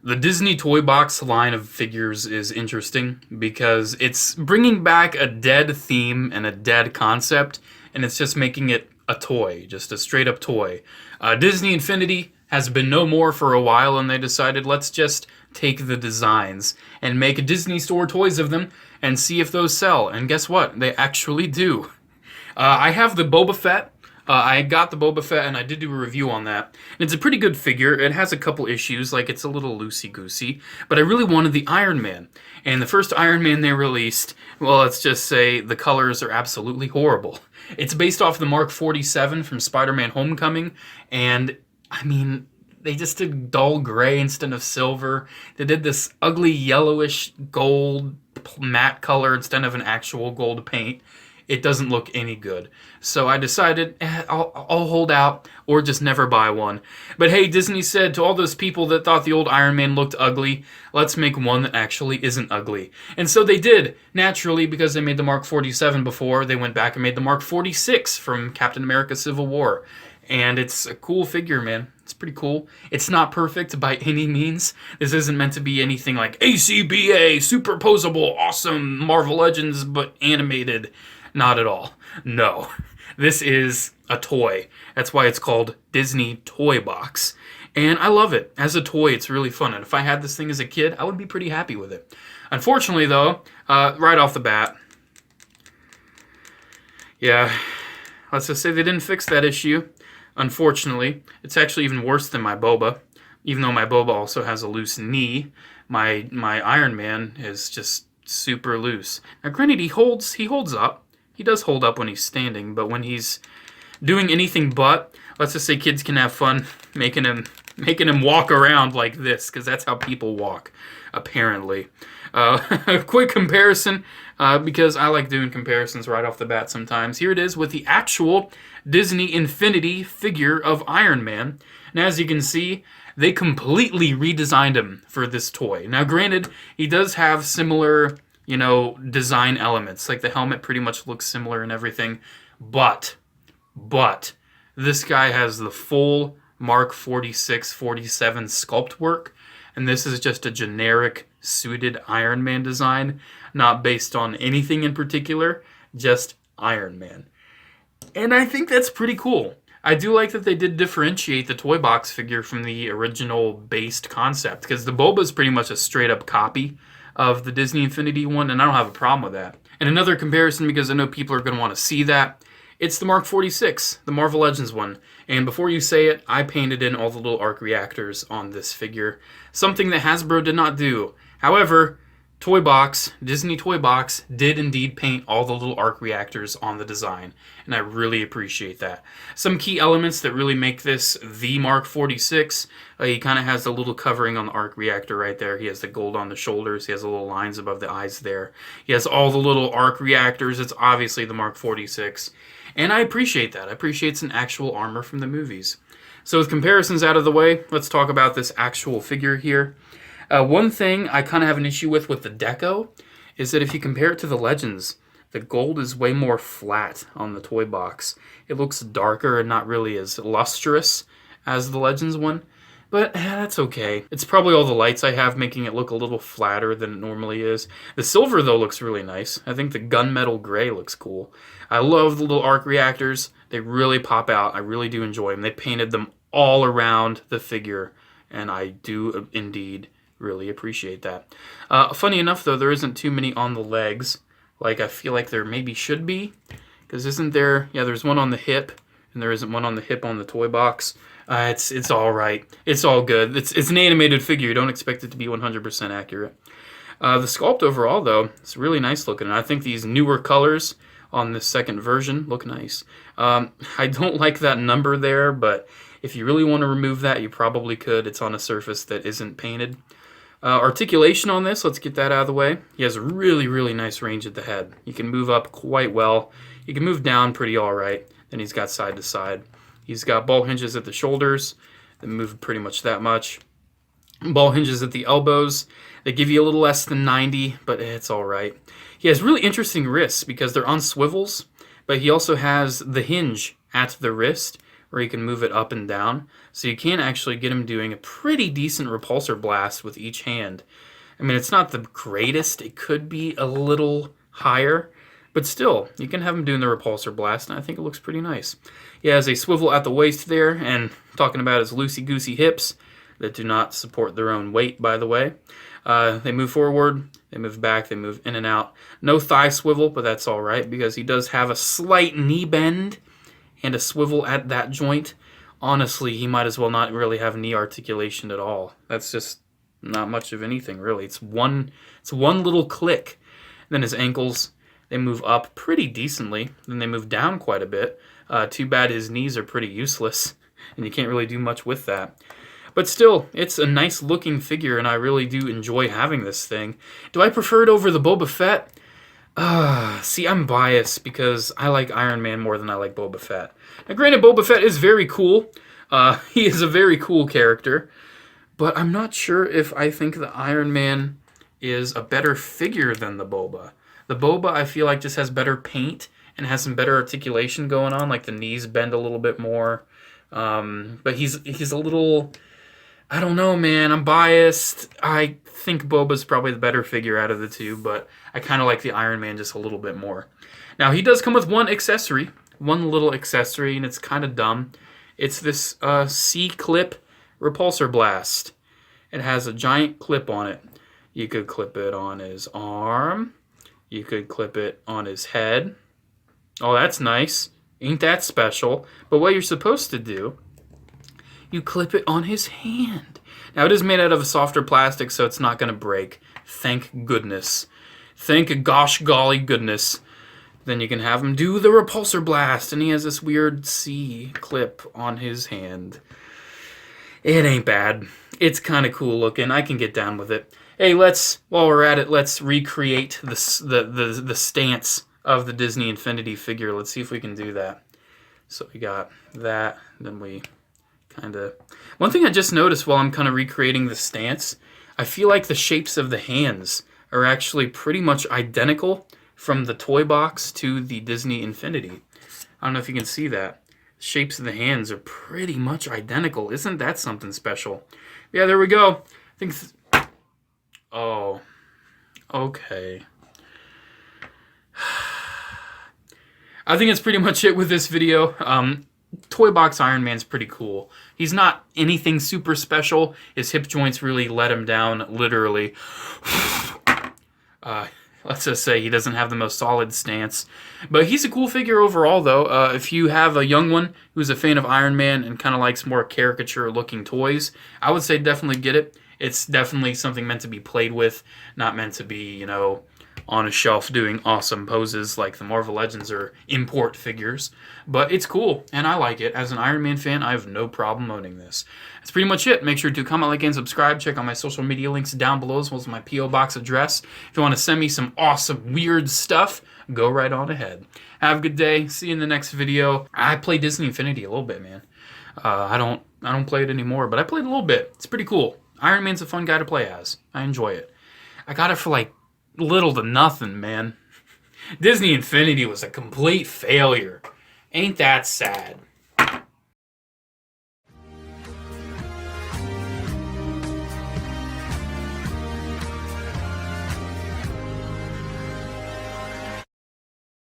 The Disney Toy Box line of figures is interesting because it's bringing back a dead theme and a dead concept, and it's just making it a toy, just a straight up toy. Disney Infinity has been no more for a while, and they decided let's just take the designs and make Disney Store toys of them and see if those sell. And guess what? They actually do. I have the Boba Fett. I got the Boba Fett, and I did do a review on that. And it's a pretty good figure. It has a couple issues, like it's a little loosey-goosey. But I really wanted the Iron Man. And the first Iron Man they released, well, let's just say the colors are absolutely horrible. It's based off the Mark 47 from Spider-Man Homecoming. And, I mean, they just did dull gray instead of silver. They did this ugly yellowish gold matte color instead of an actual gold paint. It doesn't look any good. So I decided I'll hold out or just never buy one. But hey, Disney said to all those people that thought the old Iron Man looked ugly, let's make one that actually isn't ugly. And so they did. Naturally, because they made the Mark 47 before, they went back and made the Mark 46 from Captain America Civil War. And it's a cool figure, man. It's pretty cool. It's not perfect by any means. This isn't meant to be anything like ACBA, superposable, awesome Marvel Legends, but animated. Not at all. No. This is a toy. That's why it's called Disney Toy Box. And I love it. As a toy, it's really fun. And if I had this thing as a kid, I would be pretty happy with it. Unfortunately, though, right off the bat, yeah, let's just say they didn't fix that issue. Unfortunately, it's actually even worse than my Boba. Even though my Boba also has a loose knee, my Iron Man is just super loose. Now, granted, he holds up. He does hold up when he's standing, but when he's doing anything but, let's just say kids can have fun making him walk around like this, because that's how people walk, apparently. A quick comparison, because I like doing comparisons right off the bat sometimes. Here it is with the actual Disney Infinity figure of Iron Man. And as you can see, they completely redesigned him for this toy. Now, granted, he does have similar, design elements. Like the helmet pretty much looks similar and everything. But, this guy has the full Mark 46, 47 sculpt work. And this is just a generic suited Iron Man design. Not based on anything in particular. Just Iron Man. And I think that's pretty cool. I do like that they did differentiate the toy box figure from the original based concept. Because the Boba is pretty much a straight up copy of the Disney Infinity one, and I don't have a problem with that. And another comparison, because I know people are going to want to see that, it's the Mark 46, the Marvel Legends one. And before you say it, I painted in all the little arc reactors on this figure. Something that Hasbro did not do. However, Disney Toy Box did indeed paint all the little arc reactors on the design, and I really appreciate that. Some key elements that really make this the Mark 46, he kind of has a little covering on the arc reactor right there. He has the gold on the shoulders, he has the little lines above the eyes there. He has all the little arc reactors. It's obviously the Mark 46, and I appreciate that. I appreciate it's an actual armor from the movies. So with comparisons out of the way, let's talk about this actual figure here. One thing I kind of have an issue with the deco is that if you compare it to the Legends, the gold is way more flat on the toy box. It looks darker and not really as lustrous as the Legends one, but that's okay. It's probably all the lights I have making it look a little flatter than it normally is. The silver, though, looks really nice. I think the gunmetal gray looks cool. I love the little arc reactors. They really pop out. I really do enjoy them. They painted them all around the figure, and I do indeed really appreciate that. Funny enough, though, there isn't too many on the legs. Like, I feel like there maybe should be. Because isn't there... Yeah, there's one on the hip. And there isn't one on the hip on the toy box. It's all right. It's all good. It's an animated figure. You don't expect it to be 100% accurate. The sculpt overall, though, it's really nice looking. And I think these newer colors on this second version look nice. I don't like that number there, but if you really want to remove that, you probably could. It's on a surface that isn't painted. Articulation on this, let's get that out of the way. He has a really, really nice range at the head. He can move up quite well. He can move down pretty alright. Then he's got side to side. He's got ball hinges at the shoulders that move pretty much that much. Ball hinges at the elbows. They give you a little less than 90, but it's alright. He has really interesting wrists because they're on swivels, but he also has the hinge at the wrist, where you can move it up and down. So you can actually get him doing a pretty decent repulsor blast with each hand. I mean, it's not the greatest. It could be a little higher, but still, you can have him doing the repulsor blast, and I think it looks pretty nice. He has a swivel at the waist there, and talking about his loosey-goosey hips that do not support their own weight, by the way. They move forward, they move back, they move in and out. No thigh swivel, but that's all right, because he does have a slight knee bend and a swivel at that joint. Honestly, he might as well not really have knee articulation at all. That's just not much of anything, really. It's one little click. Then his ankles, they move up pretty decently. Then they move down quite a bit. Too bad his knees are pretty useless, and you can't really do much with that. But still, it's a nice looking figure, and I really do enjoy having this thing. Do I prefer it over the Boba Fett? See, I'm biased because I like Iron Man more than I like Boba Fett. Now, granted, Boba Fett is very cool. He is a very cool character. But I'm not sure if I think the Iron Man is a better figure than the Boba. The Boba, I feel like, just has better paint and has some better articulation going on. Like, the knees bend a little bit more. But he's a little... I don't know, man. I'm biased. I think Boba's probably the better figure out of the two, but I kind of like the Iron Man just a little bit more. Now, he does come with one accessory, one little accessory, and it's kind of dumb. It's this C-clip repulsor blast. It has a giant clip on it. You could clip it on his arm. You could clip it on his head. Oh, that's nice. Ain't that special? But what you're supposed to do, you clip it on his hand. Now, it is made out of a softer plastic, so it's not going to break. Thank goodness. Thank gosh golly goodness. Then you can have him do the repulsor blast, and he has this weird C clip on his hand. It ain't bad. It's kind of cool looking. I can get down with it. Hey, while we're at it, let's recreate the stance of the Disney Infinity figure. Let's see if we can do that. So we got that, then we kind of... One thing I just noticed while I'm kind of recreating the stance, I feel like the shapes of the hands are actually pretty much identical from the toy box to the Disney Infinity. I don't know if you can see that. The shapes of the hands are pretty much identical. Isn't that something special? Yeah, there we go. I think... Oh. Okay. I think that's pretty much it with this video. Toy box Iron Man's pretty cool. He's not anything super special. His hip joints really let him down, literally. Let's just say he doesn't have the most solid stance. But he's a cool figure overall, though. If you have a young one who's a fan of Iron Man and kind of likes more caricature-looking toys, I would say definitely get it. It's definitely something meant to be played with, not meant to be, you know, on a shelf doing awesome poses like the Marvel Legends or import figures. But it's cool, and I like it. As an Iron Man fan, I have no problem owning this. That's pretty much it. Make sure to comment, like, and subscribe. Check out my social media links down below, as well as my P.O. Box address. If you want to send me some awesome, weird stuff, go right on ahead. Have a good day. See you in the next video. I play Disney Infinity a little bit, man. I don't play it anymore, but I played a little bit. It's pretty cool. Iron Man's a fun guy to play as. I enjoy it. I got it for, like, little to nothing, man. Disney Infinity was a complete failure. Ain't that sad?